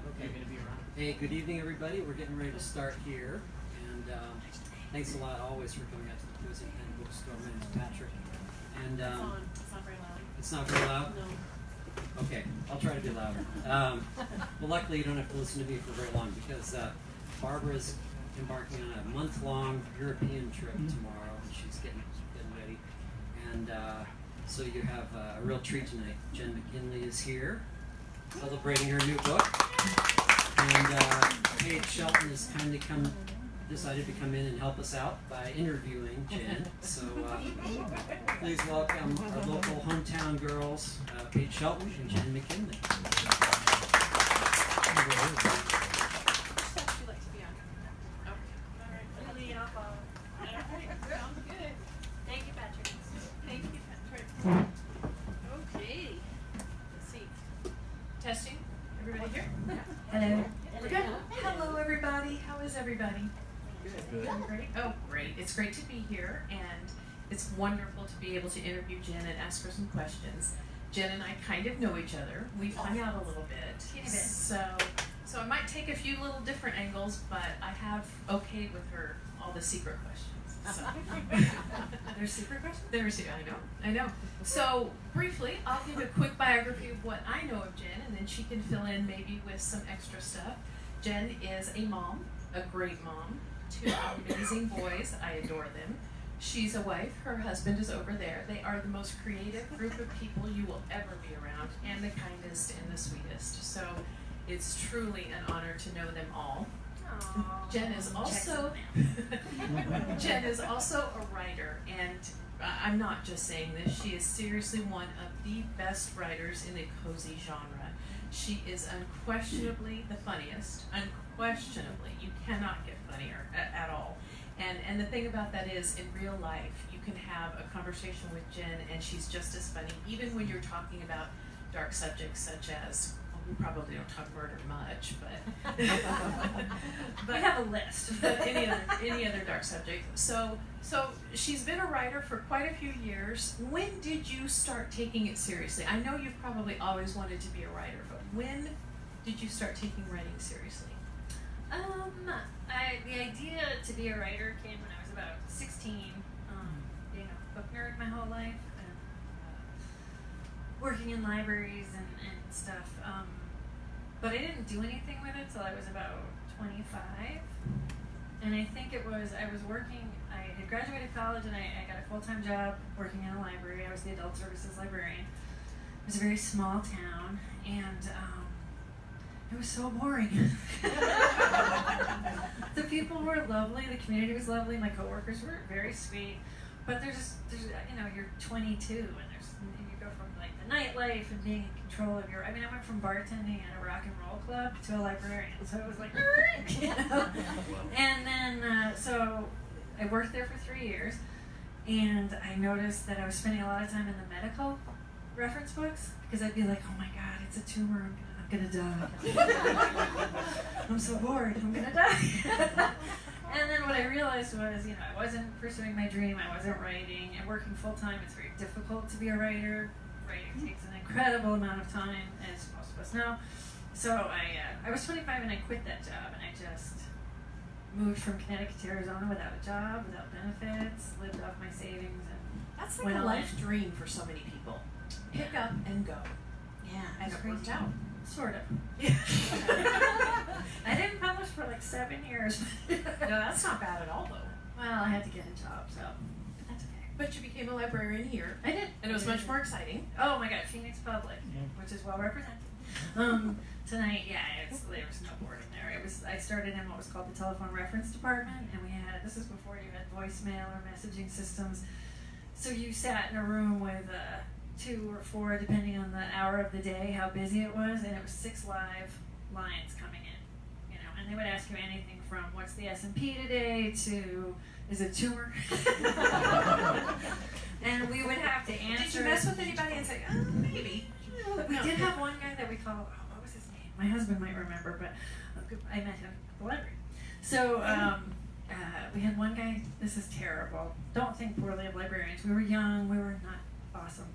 Okay. You're going to be around. Hey, good evening, everybody. We're getting ready to start here, and thanks a lot always for coming out to the Cozy Pen Bookstore. My name's Patrick, and It's on. It's not very loud. it's not very loud. No. Okay, I'll try to be louder. Well, luckily you don't have to listen to me for very long because Barbara's embarking on a month-long European trip tomorrow, and she's getting ready. And so you have a real treat tonight. Jenn McKinlay is here, celebrating her new book, and Paige Shelton has kindly decided to come in and help us out by interviewing Jenn. So please welcome our local hometown girls, Paige Shelton and Jenn McKinlay. Thank you, Patrick. Thank you, Patrick. Okay. Let's see. Testing. Everybody here? Hello. We're good. Hello, everybody. How is everybody? Good. Great. Oh, great. It's great to be here, and it's wonderful to be able to interview Jenn and ask her some questions. Jenn and I kind of know each other. We've hung out a little bit. So I might take a few little different angles, but I have okayed with her all the secret questions. So. There's secret questions? I know. So briefly, I'll give a quick biography of what I know of Jenn, and then she can fill in maybe with some extra stuff. Jenn is a mom, a great mom, 2 amazing boys. I adore them. She's a wife. Her husband is over there. They are the most creative group of people you will ever be around, and the kindest and the sweetest. So it's truly an honor to know them all. Aww. Jenn is also a writer, and I'm not just saying this. She is seriously one of the best writers in the cozy genre. She is unquestionably the funniest. Unquestionably, you cannot get funnier at all. And the thing about that is, in real life, you can have a conversation with Jenn, and she's just as funny, even when you're talking about dark subjects such as, well, we probably don't talk murder much, but We have a list. but any other dark subject. So she's been a writer for quite a few years. When did you start taking it seriously? I know you've probably always wanted to be a writer, but when did you start taking writing seriously? The idea to be a writer came when I was about 16. Being a book nerd my whole life, and working in libraries and stuff. But I didn't do anything with it till I was about 25. And I think I was working, I had graduated college and I got a full-time job working in a library. I was the adult services librarian. It was a very small town, and it was so boring. The people were lovely, the community was lovely, my coworkers were very sweet, but there's you're 22 and you go from like the nightlife and being in control of I went from bartending at a rock and roll club to a librarian, so it was like, And then, so I worked there for 3 years, and I noticed that I was spending a lot of time in the medical reference books, because I'd be like, oh my God, it's a tumor, I'm gonna die. I'm so bored, I'm gonna die. And then what I realized was, I wasn't pursuing my dream, I wasn't writing, and working full time, it's very difficult to be a writer. Writing takes an incredible amount of time, as most of us know. So I was 25 and I quit that job, and I just moved from Connecticut to Arizona without a job, without benefits, lived off my savings, and That's like a life dream for so many people. Pick up and go. yeah, And it's it worked crazy. out. Sort of. I didn't publish for like 7 years. No, that's not bad at all, though. Well, I had to get a job, so that's okay. But you became a librarian here, I did. and it was much more exciting. Oh my God, Phoenix Public, which is well represented. Tonight, there was no board in there. I started in what was called the telephone reference department, and this is before you had voicemail or messaging systems. So you sat in a room with 2 or 4, depending on the hour of the day, how busy it was, and it was 6 live lines coming in, and they would ask you anything from what's the S&P today to is it tumor? And we would have to answer. Did you mess with anybody and say, maybe? We did have one guy that we called, what was his name? My husband might remember, but I met him at the library. So we had one guy, this is terrible. Don't think poorly of librarians. We were young, we were not awesome,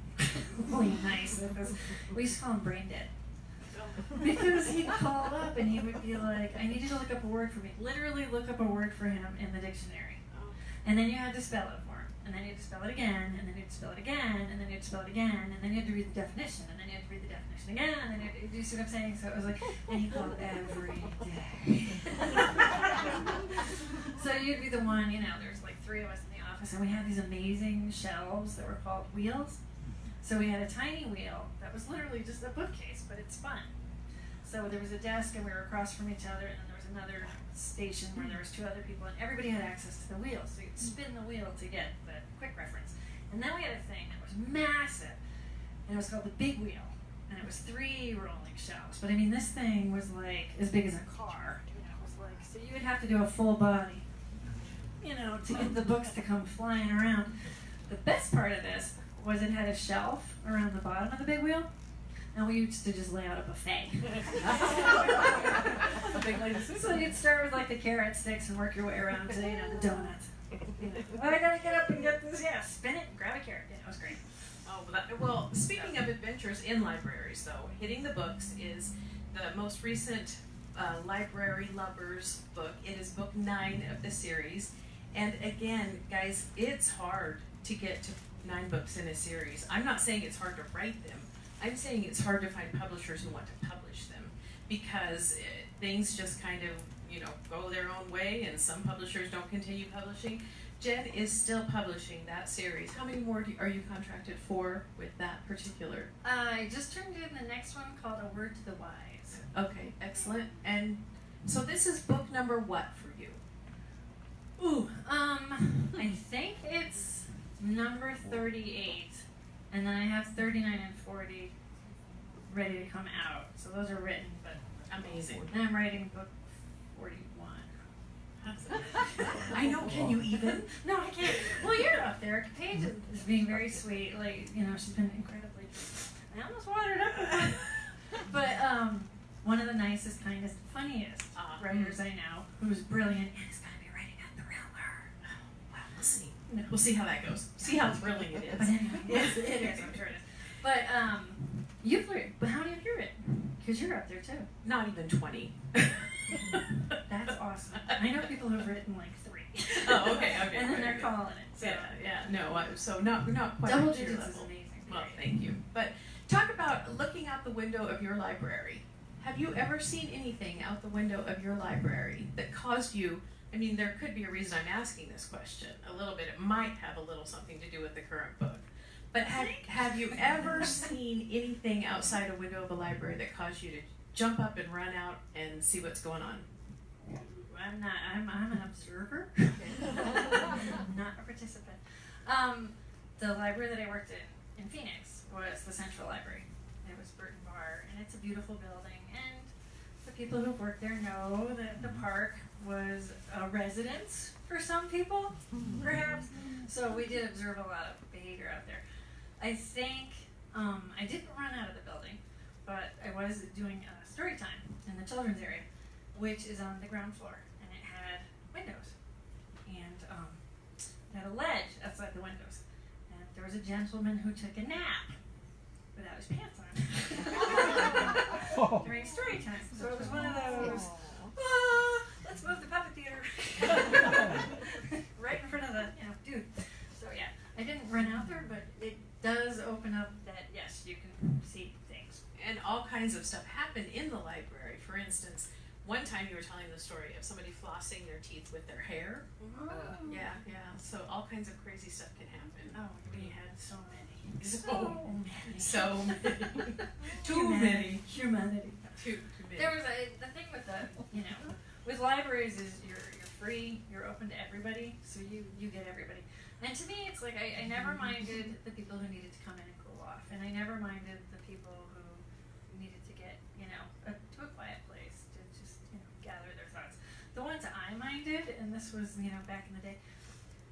really nice. We used to call him brain dead. Because he he'd call up and he would be like, I need you to look up a word for me. Literally look up a word for him in the dictionary. And then you had to spell it for him. And then you had to spell it again, and then you had to spell it again, and then you had to spell it again, and then you had to read the definition, and then you had to read the definition again, and then you had to, do you see what I'm saying? So it was like, and he called every day. So you'd be the one, you know, there's like 3 of us in the office, and we had these amazing shelves that were called wheels. So we had a tiny wheel that was literally just a bookcase, but it spun. So there was a desk, and we were across from each other, and then there was another station where there was 2 other people, and everybody had access to the wheel. So you'd spin the wheel to get the quick reference. And then we had a thing that was massive, and it was called the big wheel, and it was 3 rolling shelves. But I mean, this thing was like as big as a car. You know, it was like, so you would have to do a full body, you know, to get the books to come flying around. The best part of this was it had a shelf around the bottom of the big wheel, and we used to just lay out a buffet. So you'd start with like the carrot sticks and work your way around to, you know, the donuts. Well, I gotta get up and get this, yeah, spin it, grab a carrot. Yeah, it was great. Oh, well, speaking of adventures in libraries, though, Hitting the Books is the most recent Library Lovers book. It is book 9 of the series. And again, guys, it's hard to get to 9 books in a series. I'm not saying it's hard to write them. I'm saying it's hard to find publishers who want to publish them because things just kind of, you know, go their own way, and some publishers don't continue publishing. Jenn is still publishing that series. How many more are you contracted for with that particular? I just turned in the next one called A Word to the Wise. Okay, excellent. And so this is book number what for you? Ooh, I think it's number 38, and then I have 39 and 40 ready to come out. So those are written, but Amazing. and I'm writing book 41. I know, can you even? No, I can't. Well, you're up there. Paige is being very sweet. Like, you know, she's been incredibly. I almost watered up. But one of the nicest, kindest, funniest writers I know, who's brilliant and is going to be writing a thriller. Well, we'll see. We'll see how that goes. See how thrilling it is. But anyway, yes, it is. I'm sure it is. But you've written. But how many have you written? Because you're up there too. Not even 20. That's awesome. I know people who've written like 3. Oh, okay. And then they're calling it. So. Yeah. No, so not quite Double at your digits level. is amazing. Well, thank you. But talk about looking out the window of your library. Have you ever seen anything out the window of your library that caused you? I mean, there could be a reason I'm asking this question. A little bit. It might have a little something to do with the current book. But have you ever seen anything outside a window of a library that caused you to jump up and run out and see what's going on? I'm not. I'm an observer. Not a participant. The library that I worked in Phoenix was the Central Library. It was Burton Bar, and it's a beautiful building. And the people who've worked there know that the park was a residence for some people, perhaps. So we did observe a lot of behavior out there. I think I didn't run out of the building, but I was doing a story time in the children's area, which is on the ground floor, and it had windows, and it had a ledge outside the windows, and there was a gentleman who took a nap without his pants on during story time. So it was one of those, let's move the puppet theater right in front of the dude. So yeah, I didn't run out there, but it does open up that yes, you can see things. And all kinds of stuff happened in the library. For instance, one time you were telling the story of somebody flossing their teeth with their hair. Yeah. So all kinds of crazy stuff can happen. Oh, we had so many. So many. Too many. Humanity. Too many. There was the thing with with libraries is you're free, you're open to everybody, so you get everybody. And to me, it's like I never minded the people who needed to come in and cool off, and I never minded the people who needed to get to a quiet place to just gather their thoughts. The ones I minded, and this was back in the day,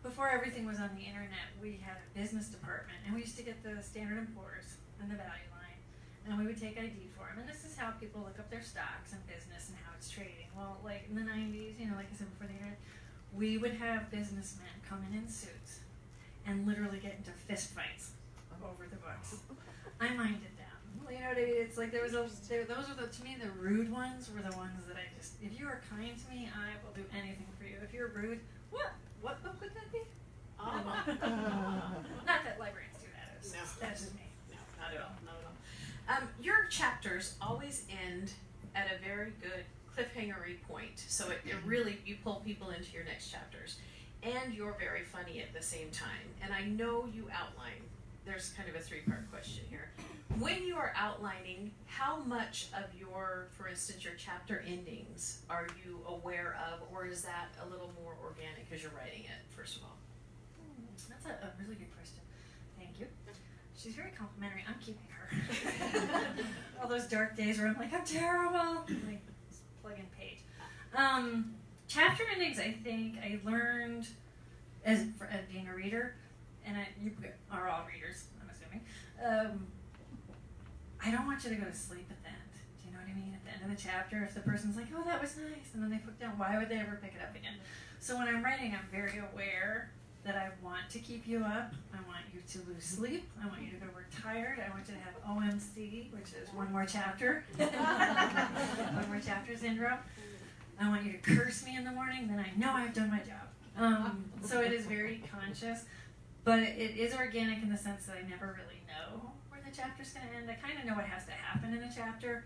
before everything was on the internet, we had a business department, and we used to get the Standard & Poor's and the Value Line, and we would take ID for them, and this is how people look up their stocks and business and how it's trading. Well, like in the 90s, like I said before the internet, we would have businessmen come in suits and literally get into fist fights over the books. I minded them. You know what I mean? It's like those are to me, the rude ones were the ones that I just, if you are kind to me, I will do anything for you. If you're rude, what book would that be? Not that librarians do that. That's just me. No, not at all. Not at all. Your chapters always end at a very good cliffhangery point, so it really, you pull people into your next chapters. And you're very funny at the same time. And I know you outline, there's kind of a three-part question here. When you are outlining, how much of your, for instance, your chapter endings are you aware of, or is that a little more organic as you're writing it, first of all? That's a really good question. Thank you. She's very complimentary. I'm keeping her. All those dark days where I'm like, I'm terrible. Like, plug in Paige. Chapter endings, I think I learned as being a reader, and you are all readers, I'm assuming. I don't want you to go to sleep at the end. Do you know what I mean? At the end of the chapter, if the person's like, oh, that was nice, and then they put down, why would they ever pick it up again? So when I'm writing, I'm very aware that I want to keep you up. I want you to lose sleep. I want you to go to work tired. I want you to have OMC, which is one more chapter. One more chapter syndrome. I want you to curse me in the morning, then I know I've done my job. So it is very conscious, but it is organic in the sense that I never really know where the chapter's going to end. I kind of know what has to happen in a chapter,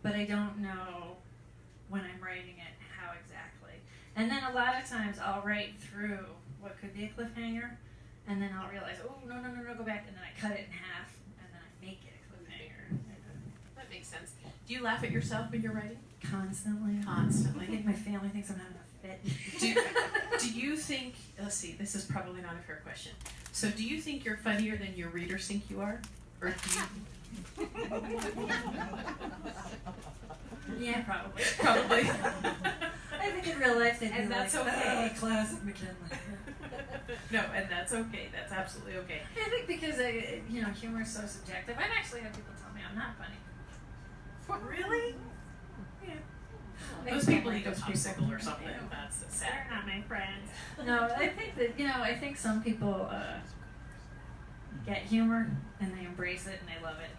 but I don't know when I'm writing it how exactly. And then a lot of times I'll write through what could be a cliffhanger, and then I'll realize, oh, no, go back, and then I cut it in half, and then I make it a cliffhanger. That makes sense. Do you laugh at yourself when you're writing? Constantly. I think my family thinks I'm having a fit. Do you think, let's see, this is probably not a fair question. So do you think you're funnier than your readers think you are? Or do you? Yeah, probably. Probably. I think in real life they'd be And that's like, okay. oh, classic McKinlay. No, and that's okay. That's absolutely okay. I think because, humor is so subjective. I've actually had people tell me I'm not funny. Really? Yeah. Those people need a popsicle or something. That's sad. They're not my friends. No, I think that, I think some people get humor and they embrace it and they love it.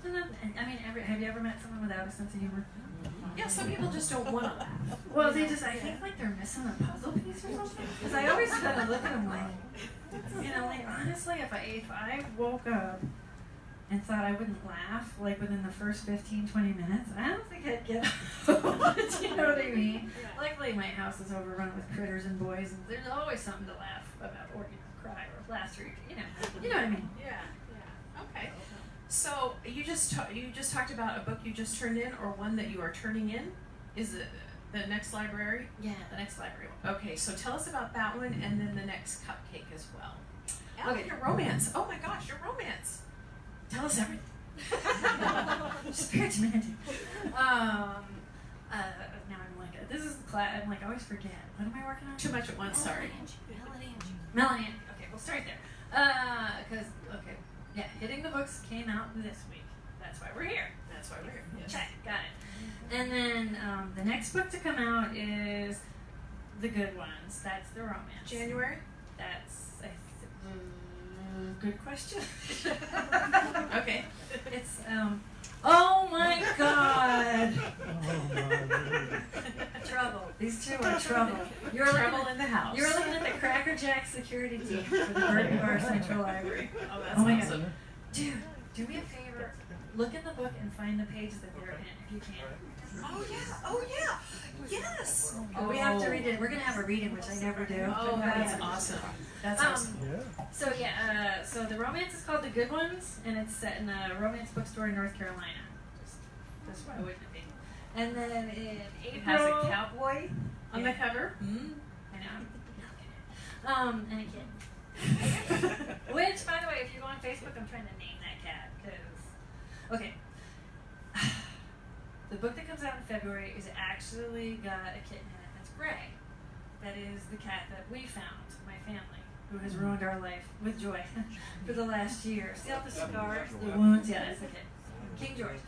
And then, have you ever met someone without a sense of humor? Yeah, some people just don't want to laugh. Well, I think like they're missing a puzzle piece or something. Because I always kind of look at them like, honestly, if I woke up and thought I wouldn't laugh, like within the first 15, 20 minutes, I don't think I'd get up. Do you know what I mean? Luckily, my house is overrun with critters and boys, and there's always something to laugh about, or, cry, or laugh through, you know what I mean? Yeah. Okay. So you just talked about a book you just turned in, or one that you are turning in. Is it the next library? Yeah, the next library one. Okay, so tell us about that one, and then the next cupcake as well. Okay. Your romance. Oh my gosh, your romance. Tell us everything. Just very demanding. Now I'm like, this is the class. I'm like, I always forget. What am I working on? Too much at once. Sorry. Melanie. Okay, we'll start there. Hitting the Books came out this week. That's why we're here. Yes. Check. Got it. And then the next book to come out is The Good Ones. That's the romance. January. That's good question. Okay. It's oh my god. Trouble. These two are trouble. You're Trouble in the house. You're looking at the Cracker Jack security team for the Burton Bar Central Library. Oh, that's my awesome. God. Dude, do me a favor. Look in the book and find the pages that they're in if you can. Oh yeah. Yes. We have to read it. We're gonna have a reading, which I never do. Oh, that's awesome. That's awesome. Yeah. So the romance is called The Good Ones, and it's set in a romance bookstore in North Carolina. Just why wouldn't it be? And then in April, It has a cowboy on the cover. I know. And a kid. Which, by the way, if you go on Facebook, I'm trying to name that cat because, okay. The book that comes out in February is actually got a kitten in it that's gray. That is the cat that we found, my family, who has ruined our life with joy for the last year. See all the scars, the wounds? Yeah, that's the kitten. King George.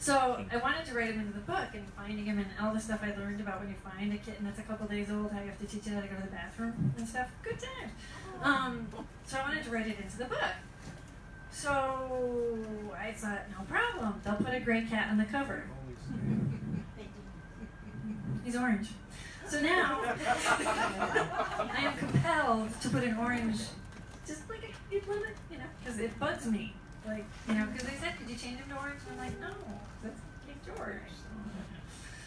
So I wanted to write him into the book, and finding him and all the stuff I learned about when you find a kitten that's a couple days old, how you have to teach it how to go to the bathroom and stuff. Good times. So I wanted to write it into the book. So I thought, no problem. They'll put a gray cat on the cover. He's orange. So now I am compelled to put an orange, just like a cute limit, because it bugs me. Like, because they said, could you change him to orange? And I'm like, no, that's King George.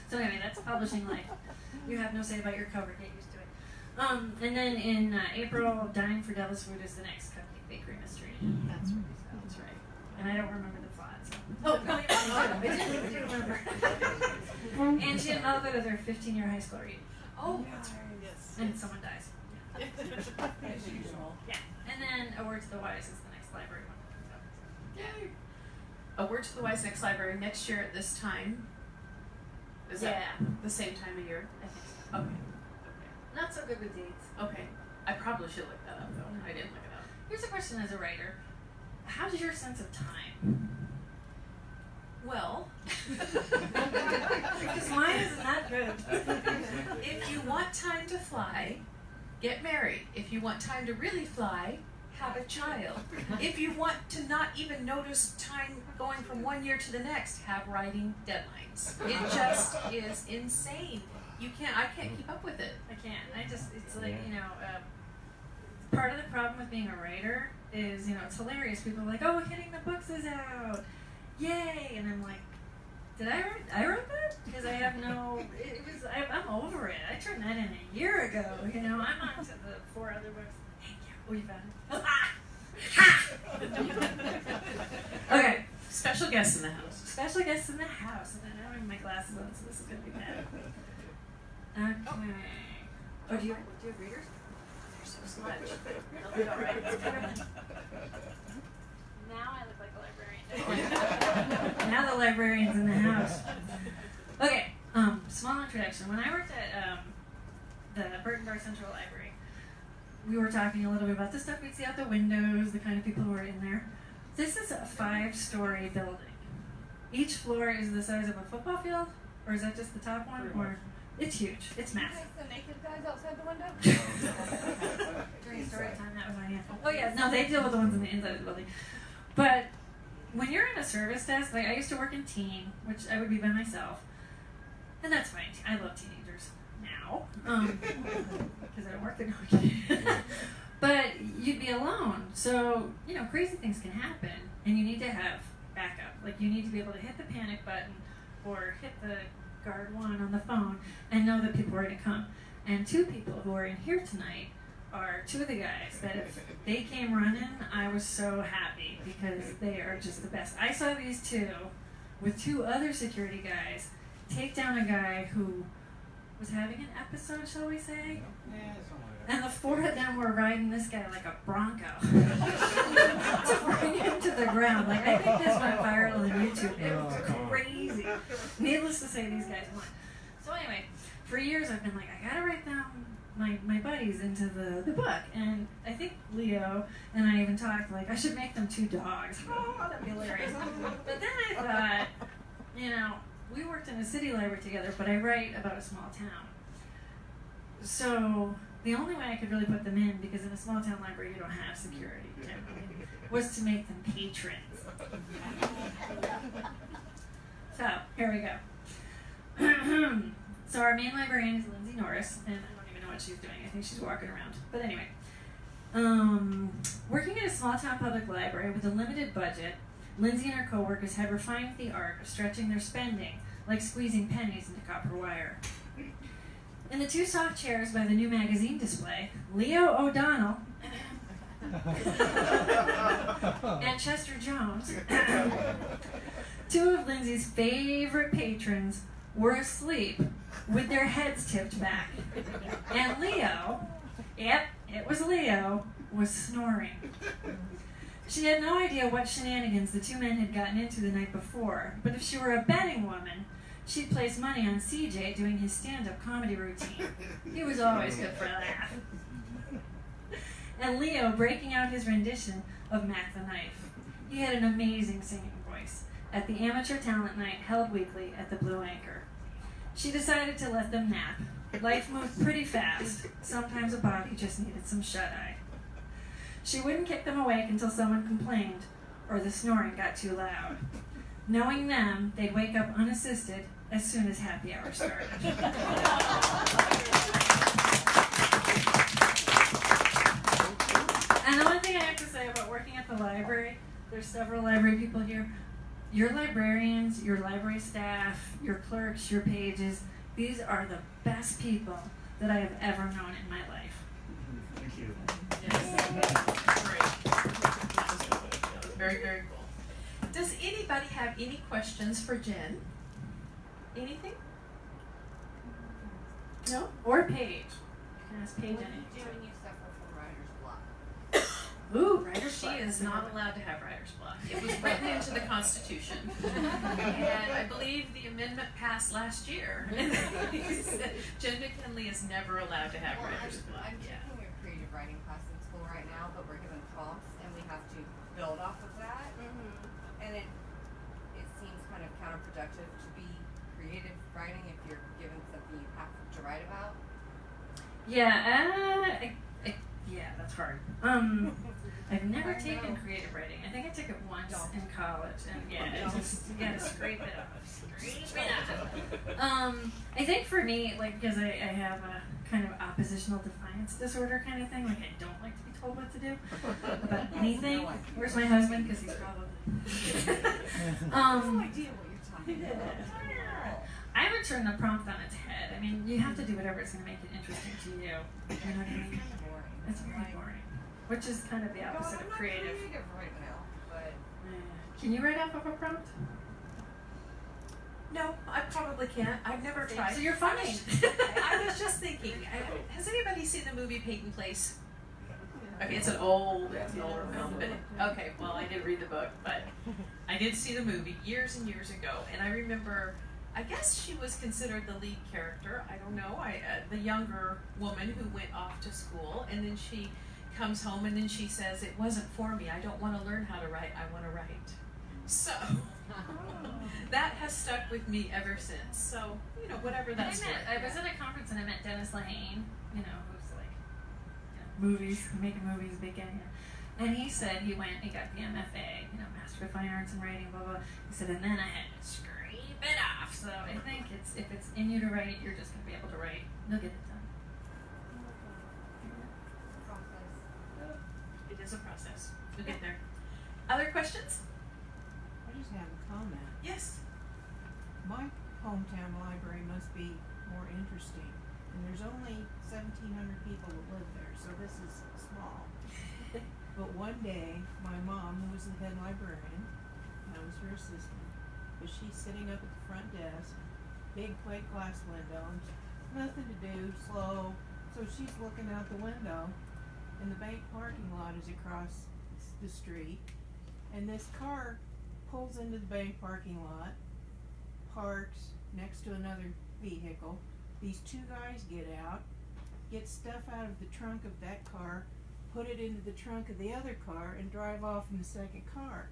So anyway, that's publishing life. You have no say about your cover. Get used to it. And then in April, Dying for Devil's Food is the next Cupcake Bakery mystery. That's right. And I don't remember the plot. So. Oh, no, I do remember. Angie and Melva with their 15-year high school read. Oh, that's right. Yes. And someone dies. As usual. Yeah. And then A Word to the Wise is the next library one. So. Yay. A Word to the Wise next library next year at this time. Is that the same time of year? I think so. Okay. Not so good with dates. Okay. I probably should look that up though. I didn't look it up. Here's a question as a writer. How's your sense of time? Well, because mine is not good. if you want time to fly, get married. If you want time to really fly, have a child. If you want to not even notice time going from one year to the next, have writing deadlines. It just is insane. I can't keep up with it. I can't. It's like, part of the problem with being a writer is, it's hilarious. People are like, oh, Hitting the Books is out. Yay. And I'm like, did I wrote that? Because I have I'm over it. I turned that in a year ago. I'm on to the 4 other books. Thank you. Oh, you found it? Okay. Special guests in the house. Special guests in the house. And I don't have my glasses on, so this is going to be bad. Okay. Oh, do you have readers? They're so smudged. Now I look like a librarian. Now the librarian's in the house. Okay, small introduction. When I worked at the Burton Bar Central Library, we were talking a little bit about the stuff we'd see out the windows, the kind of people who were in there. This is a 5-story building. Each floor is the size of a football field, or is that just the top one? Or it's huge. It's massive. The naked guys outside the window? During story time, that was my answer. Oh yeah, no, they deal with the ones on the inside of the building. But when you're in a service desk, like I used to work in teen, which I would be by myself, and that's fine. I love teenagers now, because I don't work there. But you'd be alone, so crazy things can happen, and you need to have backup. Like you need to be able to hit the panic button or hit the guard 1 on the phone and know that people are going to come. And 2 people who are in here tonight are 2 of the guys that if they came running, I was so happy because they are just the best. I saw these 2 with 2 other security guys take down a guy who was having an episode, shall we say? And the 4 of them were riding this guy like a bronco to bring him to the ground. Like, I think this went viral on YouTube. It was crazy. Needless to say, these guys won. So anyway, for years I've been like, I gotta write down my buddies into the book. And I think Leo and I even talked, like, I should make them 2 dogs. Oh, that'd be hilarious. But then I thought, we worked in a city library together, but I write about a small town. So the only way I could really put them in, because in a small town library you don't have security generally, was to make them patrons. So here we go. So our main librarian is Lindsay Norris, and I don't even know what she's doing. I think she's walking around. But anyway, working at a small town public library with a limited budget, Lindsay and her co-workers had refined the art of stretching their spending, like squeezing pennies into copper wire. In the 2 soft chairs by the new magazine display, Leo O'Donnell and Chester Jones, 2 of Lindsay's favorite patrons, were asleep with their heads tipped back. And Leo, yep, it was Leo, was snoring. She had no idea what shenanigans the 2 men had gotten into the night before, but if she were a betting woman, she'd place money on CJ doing his stand-up comedy routine. He was always good for a laugh. And Leo breaking out his rendition of Mac the Knife. He had an amazing singing voice at the amateur talent night held weekly at the Blue Anchor. She decided to let them nap. Life moved pretty fast. Sometimes a body just needed some shut-eye. She wouldn't kick them awake until someone complained, or the snoring got too loud. Knowing them, they'd wake up unassisted as soon as happy hour started. And the one thing I have to say about working at the library, there's several library people here. Your librarians, your library staff, your clerks, your pages, these are the best people that I have ever known in my life. Thank you. Yes. Great. That was very, very cool. Does anybody have any questions for Jenn? Anything? No? Or Paige. You can ask Paige anything. Doing you suffer from writer's block. Ooh, writer's She block. is not allowed to have writer's block. It was written into the Constitution. And I believe the amendment passed last year. Jenn McKinlay is never allowed to have writer's block. I'm taking a creative writing class in school right now, but we're given prompts and we have to build off of that. And it seems kind of counterproductive to be creative writing if you're given something you have to write about. Yeah, yeah, that's hard. I've never taken creative writing. I think I took it once in college, and yeah, it's just, you gotta scrape it off. Scrape it off. I think for me, like, because I have a kind of oppositional defiance disorder kind of thing, like I don't like to be told what to do about anything. Where's my husband? Because he's probably. No idea what you're talking about. I would turn the prompt on its head. I mean, you have to do whatever is going to make it interesting to you. You know what I mean? It's kind of boring. It's very boring. Which is kind of the opposite of creative. I'm not creative right now, but Can you write off of a prompt? No, I probably can't. I've never tried. So you're fine. I was just thinking, has anybody seen the movie Peyton Place? Okay, it's an older film, but okay, well, I did read the book, but I did see the movie years and years ago, and I remember, I guess she was considered the lead character, I don't know, the younger woman who went off to school, and then she comes home and then she says, it wasn't for me, I don't want to learn how to write, I want to write. So, that has stuck with me ever since, so, you know, whatever that's worth. I was at a conference and I met Dennis Lehane, you know, who's like, movies, making movies, big guy. And he said he got the MFA, you know, Master of Fine Arts in Writing, blah, blah. He said, and then I had to scrape it off. So I think if it's in you to write, you're just going to be able to write. You'll get it done. It is a process. We'll get there. Other questions? I just have a comment. Yes. My hometown library must be more interesting, and there's only 1,700 people that live there, so this is small. But one day, my mom, who was the head librarian, and I was her assistant, but she's sitting up at the front desk, big plate glass window, nothing to do, slow, so she's looking out the window, and the bank parking lot is across the street, and this car pulls into the bank parking lot, parks next to another vehicle. These two guys get out, get stuff out of the trunk of that car, put it into the trunk of the other car, and drive off in the second car.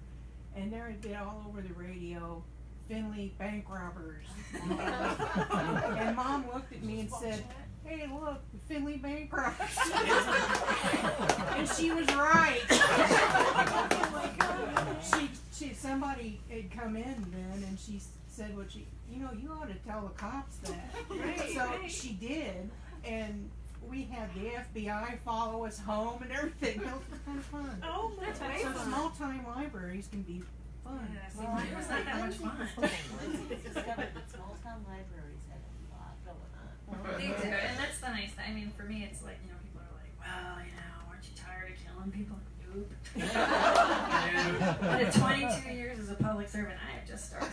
And there had been all over the radio, Finley bank robbers. And Mom looked at me and said, hey, look, the Finley bank robbers. And she was right. Somebody had come in then, and she said, you ought to tell the cops that. She did, and we had the FBI follow us home and everything. It was kind of fun. Oh, that's way So fun. small-time libraries can be fun. Yeah, see, mine was not that much fun. Lindsay discovered that small town libraries had a lot going on. They do, and that's the nice thing. I mean, for me, it's like, you know, people are like, well, you know, aren't you tired of killing people? Nope. But at 22 years as a public servant, I have just started.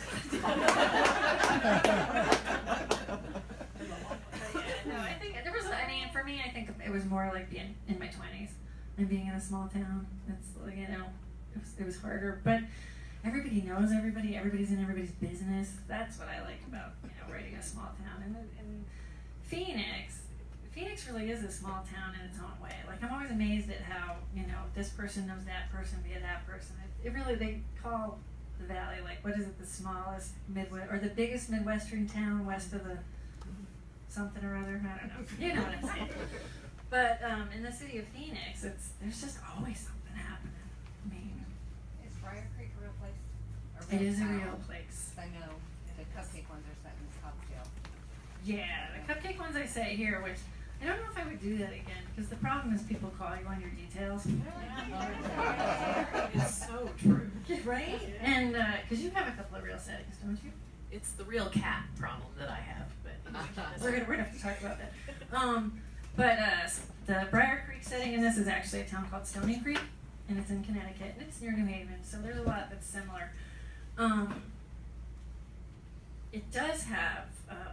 No, I think there was, for me, I think it was more like being in my 20s and being in a small town. It's, you know, it was harder, but everybody knows everybody, everybody's in everybody's business. That's what I like about, you know, writing a small town. And Phoenix really is a small town in its own way. Like, I'm always amazed at how, you know, this person knows that person via that person. It really, they call the valley, like, what is it, the smallest Midwest, or the biggest Midwestern town west of the something or other, I don't know. You know what I'm saying. But in the city of Phoenix, there's just always something happening. I mean, is Briarcrest It is a town. real place. I know the cupcake ones are set in Scottsdale. Yeah, the cupcake ones I say here, which I don't know if I would do that again, because the problem is people call you on your details. It's so true. Right? And, because you have a couple of real settings, don't you? It's the real cat problem that I have, but We're gonna have to talk about that. The Briar Creek setting in this is actually a town called Stony Creek, and it's in Connecticut, and it's near New Haven, so there's a lot that's similar. It does have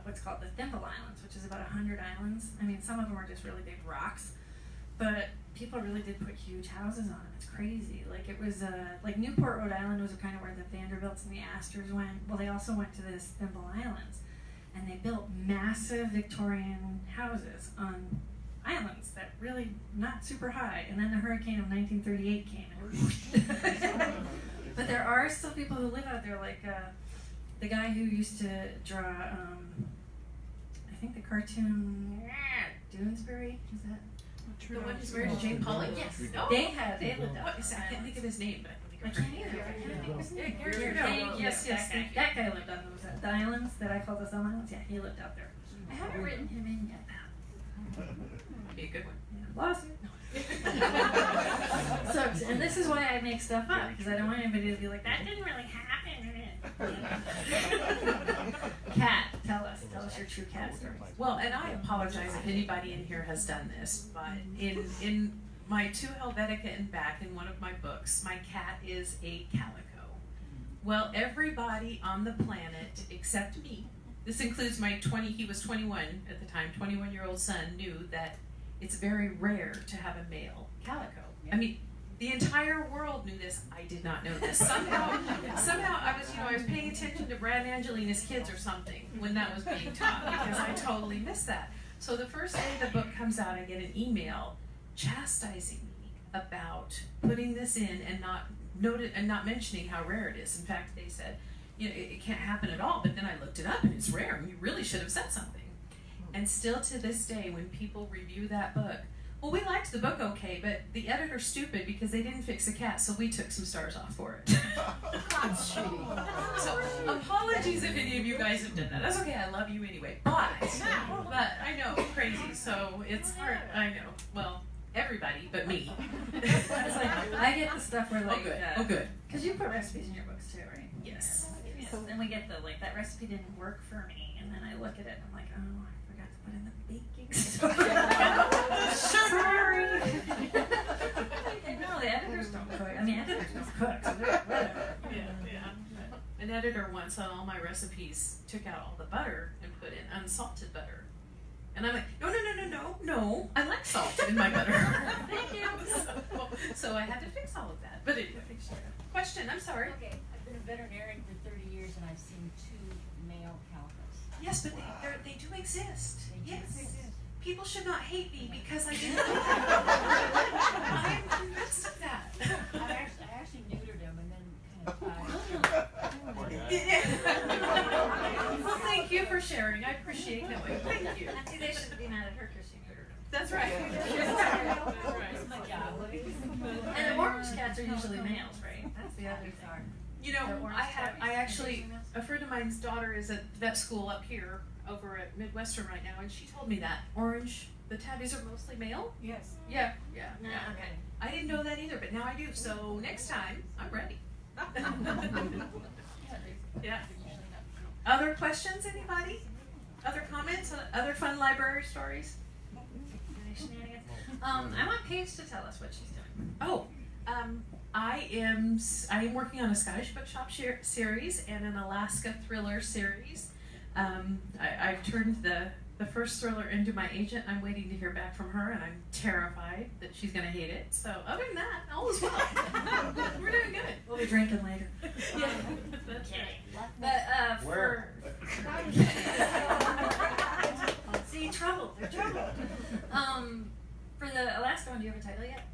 what's called the Thimble Islands, which is about 100 islands. I mean, some of them are just really big rocks, but people really did put huge houses on them. It's crazy. Like it was like Newport, Rhode Island was kind of where the Vanderbilts and the Astors went. Well, they also went to this Thimble Islands, and they built massive Victorian houses on islands that really not super high. And then the hurricane of 1938 came and but there are still people who live out there, like the guy who used to draw I think the cartoon Doonesbury, is that? the one who's married to Jane Pollock. Yes. Oh. They lived out What there. is that? I can't think of his name, but I can't either. I can't think of his name. Yes, yes. That guy lived on those the islands that I call the Thumb Islands. Yeah, he lived out there. I haven't written him in yet. Be a good one. Yeah, lawsuit. So, and this is why I make stuff up, because I don't want anybody to be like, that didn't really happen. Cat, tell us your true cat story. Well, and I apologize if anybody in here has done this, but in my To Helvetica and Back, in one of my books, my cat is a calico. Well, everybody on the planet except me, this includes my he was 21 at the time, 21-year-old son, knew that it's very rare to have a male calico. I mean, the entire world knew this. I did not know this. Somehow I was paying attention to Brad and Angelina's Kids or something when that was being taught, because I totally missed that. So the first day the book comes out, I get an email chastising me about putting this in and not mentioning how rare it is. In fact, they said, it can't happen at all. But then I looked it up, and it's rare, and you really should have said something. And still to this day, when people review that book, well, we liked the book okay, but the editor's stupid because they didn't fix the cat, so we took some stars off for it. So apologies if any of you guys have done that. That's okay, I love you anyway. But I know, crazy, so it's hard. I know. Well, everybody but me. It's like, I get the stuff where like, Oh good. Because you put recipes in your books too, right? Yes. Yes. And we get that recipe didn't work for me, and then I look at it and I'm like, oh, I forgot to put in the baking soda. Sorry. No, the editors don't cook. I mean, editors don't cook, so they're whatever. Yeah. An editor once on all my recipes took out all the butter and put in unsalted butter. And I'm like, no, I like salt in my butter. Thank you. So I had to fix all of that. But anyway, question, I'm sorry. Okay, I've been a veterinarian for 30 years and I've seen 2 male calicos. Yes, but they do exist. They do Yes. exist. People should not hate me because I do that. I am convinced of that. I actually neutered him and then kind of Well, thank you for sharing. I appreciate that. Thank you. See, they shouldn't be mad at her because she neutered them. That's right. That's my job. And the orange cats are usually males, right? That's the other thing. You know, a friend of mine's daughter is at vet school up here over at Midwestern right now, and she told me that the tabbies are mostly male. Yes. Yeah. Okay. I didn't know that either, but now I do. So next time, I'm ready. Yeah. Other questions, anybody? Other comments? Other fun library stories? Any shenanigans? I want Paige to tell us what she's doing. Oh, I am working on a Scottish bookshop series and an Alaska thriller series. I've turned the first thriller into my agent. I'm waiting to hear back from her, and I'm terrified that she's going to hate it. So other than that, all is well. We're doing good. We'll be drinking later. Yeah, that's right. But Where? See, trouble. They're trouble. For the Alaska one, do you have a title yet?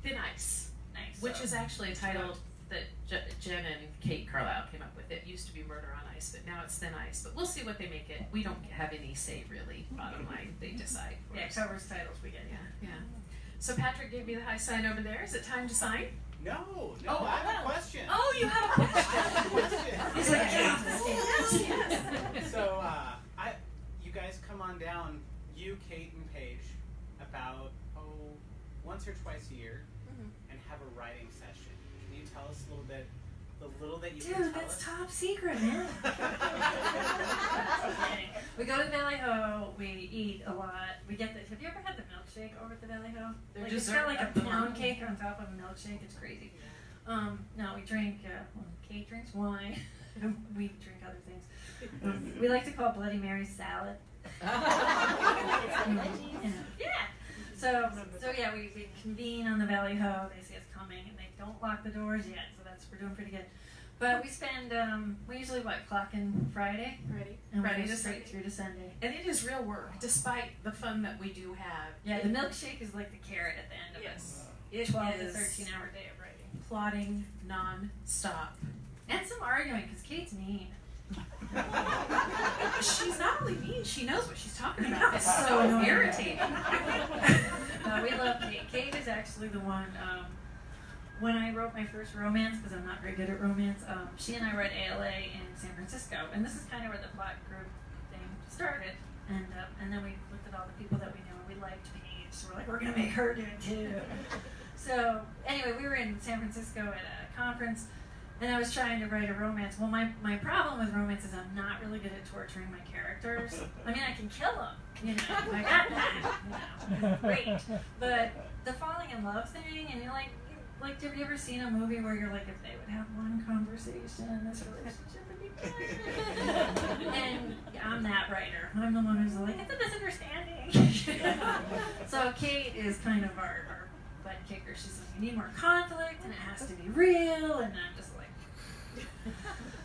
Thin Ice, Nice. which is actually a title that Jen and Kate Carlisle came up with. It used to be Murder on Ice, but now it's Thin Ice. But we'll see what they make it. We don't have any say, really. Bottom line, they decide. For Yeah, us. covers titles we get. Yeah. So Patrick gave me the high sign over there. Is it time to sign? No, Oh, I have a question. Oh, you have a I have a question. He's like, get off the stage. Yes. So, you guys come on down, you, Kate, and Paige, about, once or twice a year, and have a writing session. Can you tell us a little bit, the little that you can Dude, tell that's us? top secret, man. Okay. We go to the Valley Ho, we eat a lot. We get have you ever had the milkshake over at the Valley Ho? Their Like, it's dessert got like a of the pound month. cake on top of a milkshake. It's crazy. No, we drink, Kate drinks wine. We drink other things. We like to call Bloody Mary salad. Yeah. So yeah, we convene on the Valley Ho. They see us coming, and they don't lock the doors yet, so we're doing pretty good. But we spend we usually clock in Friday, and we Friday go to straight Sunday. through to Sunday. And it is real work, despite the fun that we do have. Yeah, the milkshake is like the carrot at the end of Yes. it. It 12 to is 13-hour day of writing, plotting non-stop. and some arguing because Kate's mean. She's not only mean, she knows what she's talking about. It's So so annoying. irritating. No, we love Kate. Kate is actually the one. When I wrote my first romance, because I'm not very good at romance, she and I were at ALA in San Francisco, and this is kind of where the plot group thing started. And then we looked at all the people that we knew, and we liked Paige, so we're like, we're gonna make her do it too. So anyway, we were in San Francisco at a conference, and I was trying to write a romance. Well, my problem with romance is I'm not really good at torturing my characters. I mean, I can kill them, you know, I got that, you know, great. But the falling in love thing, and you're like, have you ever seen a movie where you're like, if they would have one conversation, this relationship would be good? And I'm that writer. I'm the one who's like, it's a misunderstanding. So Kate is kind of our butt kicker. She's like, we need more conflict, and it has to be real, and I'm just like...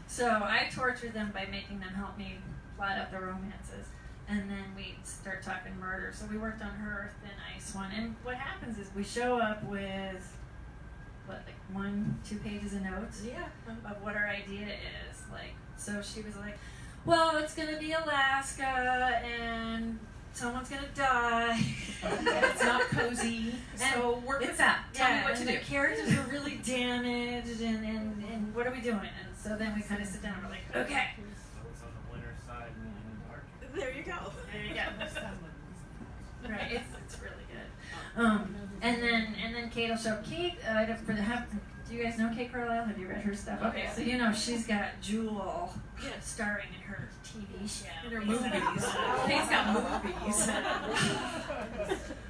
So I torture them by making them help me plot out the romances. And then we start talking murder. So we worked on her Thin Ice one. And what happens is we show up with... like 1-2 pages of notes of what our idea is. Like, so she was like, well, it's gonna be Alaska and someone's gonna die. It's not cozy. So work with that. Tell me what to and do. the characters are really damaged and what are we doing? And so then we kind of sit down and we're like, okay. So it's on the winter side and the dark. There you go. There you go. Right, it's really good. And then Kate will show up. Kate, do you guys know Kate Carlisle? Have you read her stuff? Okay, so you know she's got Jewel starring in her TV show. In her movies. Kate's got movies.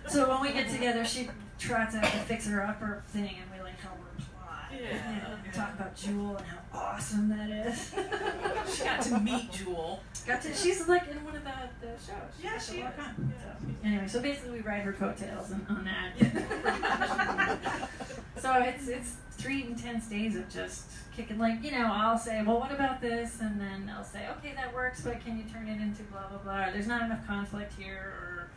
So when we get together, she trots out the fixer-upper thing, and we like help her plot. Yeah. We talk about Jewel and how awesome that is. She got to meet Jewel. She's like in one of the shows. Yeah, got to she walk is. on. So, anyway, so basically we ride her coattails on that. So it's 3 intense days of just kicking, like, you know, I'll say, well, what about this? And then I'll say, okay, that works, but can you turn it into blah, blah, blah. Or, there's not enough conflict here, or,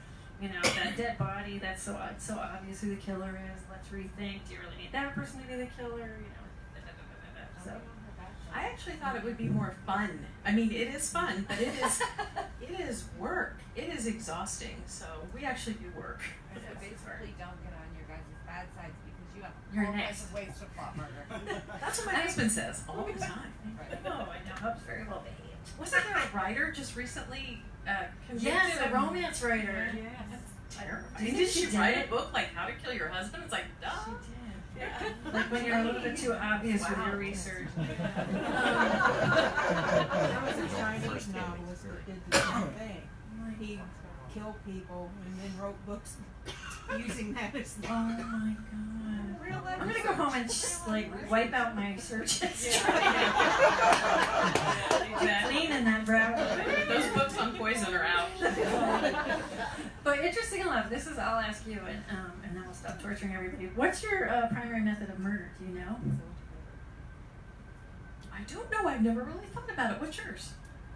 you know, that dead body, that's so obvious who the killer is. Let's rethink. Do you really need that person to be the killer? You know, so. I actually thought it would be more fun. I mean, it is fun, but it is work. It is exhausting. So we actually do work. So basically, don't get on your guys' bad sides because you have You're all kinds next. of ways to plot murder. That's what my husband says all the time. I know. Hub's very well behaved. Wasn't there a writer just recently convicted Yes, a of- romance writer. Yeah, that's terrifying. Didn't Did she she write did? a book like How to Kill Your Husband? It's like, duh. Yeah. Like when you're a little bit too obvious with Wow. your research. There was a Chinese novelist that did the same thing. He killed people and then wrote books using that as the Oh my god. Real life. I'm gonna go home and just like wipe out my search history. Cleaning that brow. Those books on poison are out. But interesting enough, this is I'll ask you, and then we'll stop torturing everybody. What's your primary method of murder? Do you know? I don't know. I've never really thought about it. What's yours?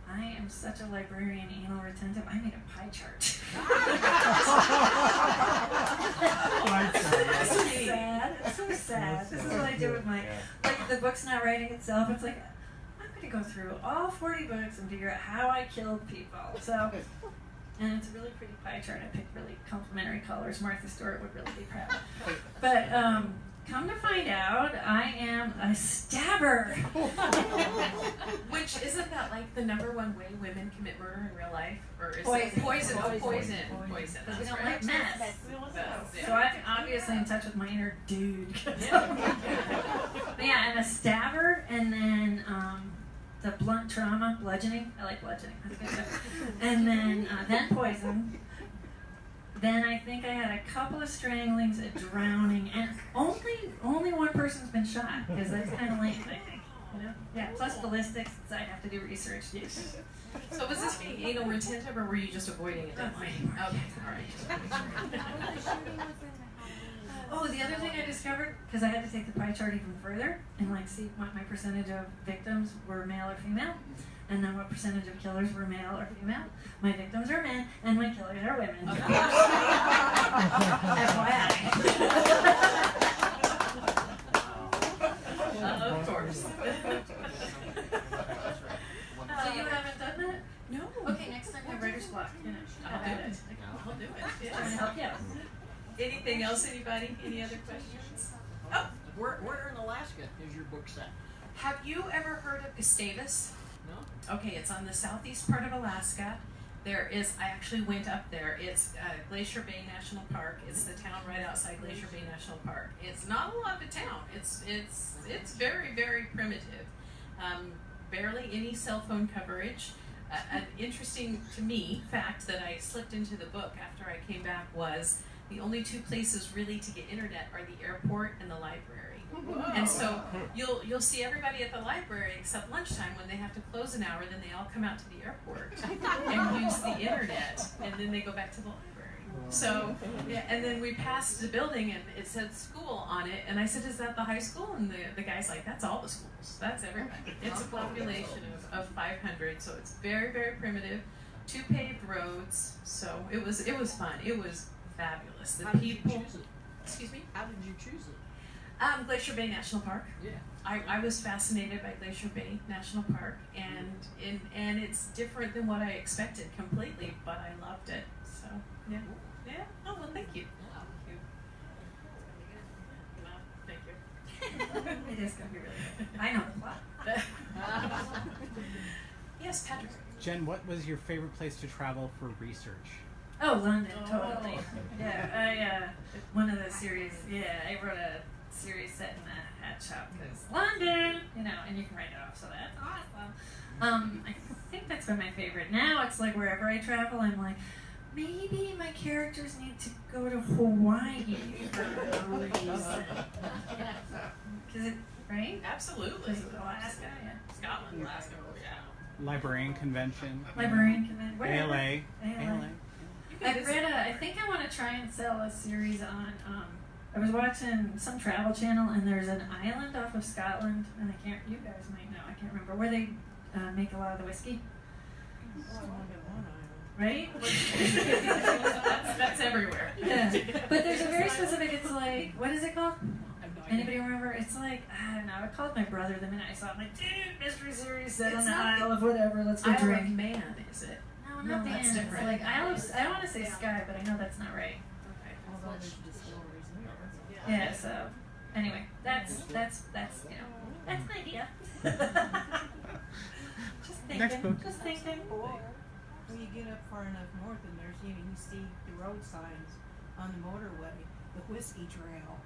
I am such a librarian, anal retentive. I made a pie chart. It's so sad. It's so sad. This is what I do with my, like, the book's not writing itself. It's like, I'm going to go through all 40 books and figure out how I killed people. So, and it's a really pretty pie chart. I picked really complimentary colors. Martha Stewart would really be proud. But come to find out, I am a stabber. Which isn't that like the #1 way women commit murder in real life, or is Poison. it poison? Oh, poison. Because we That's don't right. like mess. Yeah. So I'm obviously in touch with my inner dude. But yeah, I'm a stabber, and then the blunt trauma, bludgeoning. I like bludgeoning. That's good stuff. And then poison. Then I think I had a couple of stranglings, a drowning, and only one person's been shot, because that's kind of lame, I think. You know? Yeah. Plus ballistics, so I have to do research. Yes. So was this being anal retentive, or were you just avoiding it? Okay, all right. Oh, the other thing I discovered, because I had to take the pie chart even further and like see what my percentage of victims were male or female, and then what percentage of killers were male or female. My victims are men, and my killers are women. FYI. Of course. So you haven't done that? No. Okay, next time have writer's block. You know, I'll do it. I'll do it. Trying to Yes. help you out. Anything else, anybody? Any other questions? Oh, Where in Alaska is your book set? have you ever heard of Gustavus? No? Okay, it's on the southeast part of Alaska. There is, I actually went up there. It's Glacier Bay National Park. It's the town right outside Glacier Bay National Park. It's not a lot of a town. It's very, very primitive. Barely any cell phone coverage. An interesting to me fact that I slipped into the book after I came back was the only two places really to get internet are the airport and the library. And so you'll see everybody at the library except lunchtime when they have to close an hour, then they all come out to the airport and use the internet, and then they go back to the library. So, yeah, and then we passed the building and it said school on it, and I said, is that the high school? And the guy's like, that's all the schools. That's everybody. It's a population of 500, so it's very, very primitive. 2 paved roads, so it was fun. It was fabulous. The How did people. you choose it? Excuse me? How did you choose it? Glacier Bay National Park. Yeah. I was fascinated by Glacier Bay National Park, and it's different than what I expected completely, but I loved it. So yeah. Oh well, thank you. Well, thank you. It is going to be really good. I know the plot. Yes, Patrick. Jen, what was your favorite place to travel for research? Oh, London, totally. Yeah, one of the series, I wrote a series set in a hat shop because London, and you can write it off, so that's awesome. I think that's been my favorite. Now it's like wherever I travel, I'm like, maybe my characters need to go to Hawaii for a reason. Because right? Absolutely. Because of Alaska, yeah. Scotland, Alaska, yeah. Librarian convention. Librarian convention. Wherever. ALA. ALA. I've read I think I want to try and sell a series on, I was watching some travel channel, and there's an island off of Scotland, and you guys might know, I can't remember, where they make a lot of the whiskey. Right? that's everywhere. Yeah. But there's a very specific, it's like, what is it called? Anybody remember? It's like, I don't know, I called my brother the minute I saw it. I'm like, dude, mystery series set on the Isle of whatever, let's go Isle drink. of Man, is it? No, not the that's end. different. It's like, I want to say Sky, but I know that's not right. Although there's distilleries in Yeah, so, anyway, that's that's my idea. Just thinking, Next book. just thinking. When you get up far enough north and there's, you see the road signs on the motorway, the whiskey trail.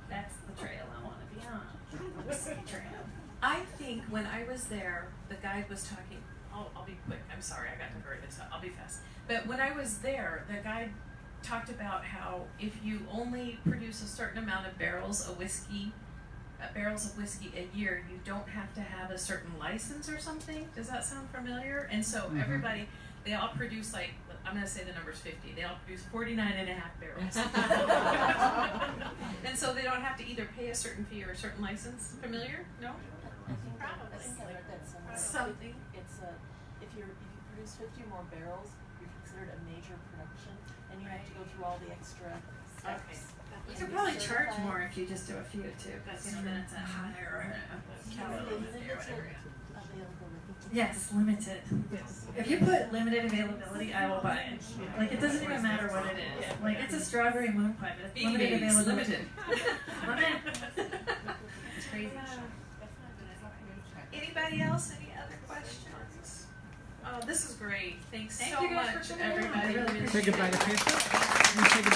That's the trail I want to be on. The whiskey trail. I think when I was there, the guide was talking. I'll be quick. I'm sorry, I got to hurry this up. I'll be fast. But when I was there, the guide talked about how if you only produce a certain amount of barrels of whiskey a year, you don't have to have a certain license or something. Does that sound familiar? And so everybody, they all produce like, I'm going to say the number's 50. They all produce 49 and a half barrels. And so they don't have to either pay a certain fee or a certain license. Familiar? No? I think I read that somewhere. Something. It's if you produce 50 or more barrels, you're considered a major production, and you have to go through all the extra steps. You could probably charge more if you just do a few too, because then it's a higher calorie And or then it's whatever. available in each Yes, limited. If you put limited availability, I will buy it. Like, it doesn't even matter what it is. Like, it's a strawberry moon pie, but it's Big limited babies, availability. limited. Limit. It's crazy. Anybody else? Any other questions? Oh, this is great. Thanks Thank so you guys much, for coming out. I everybody. really Really appreciate Say goodbye to Paige. Say goodbye.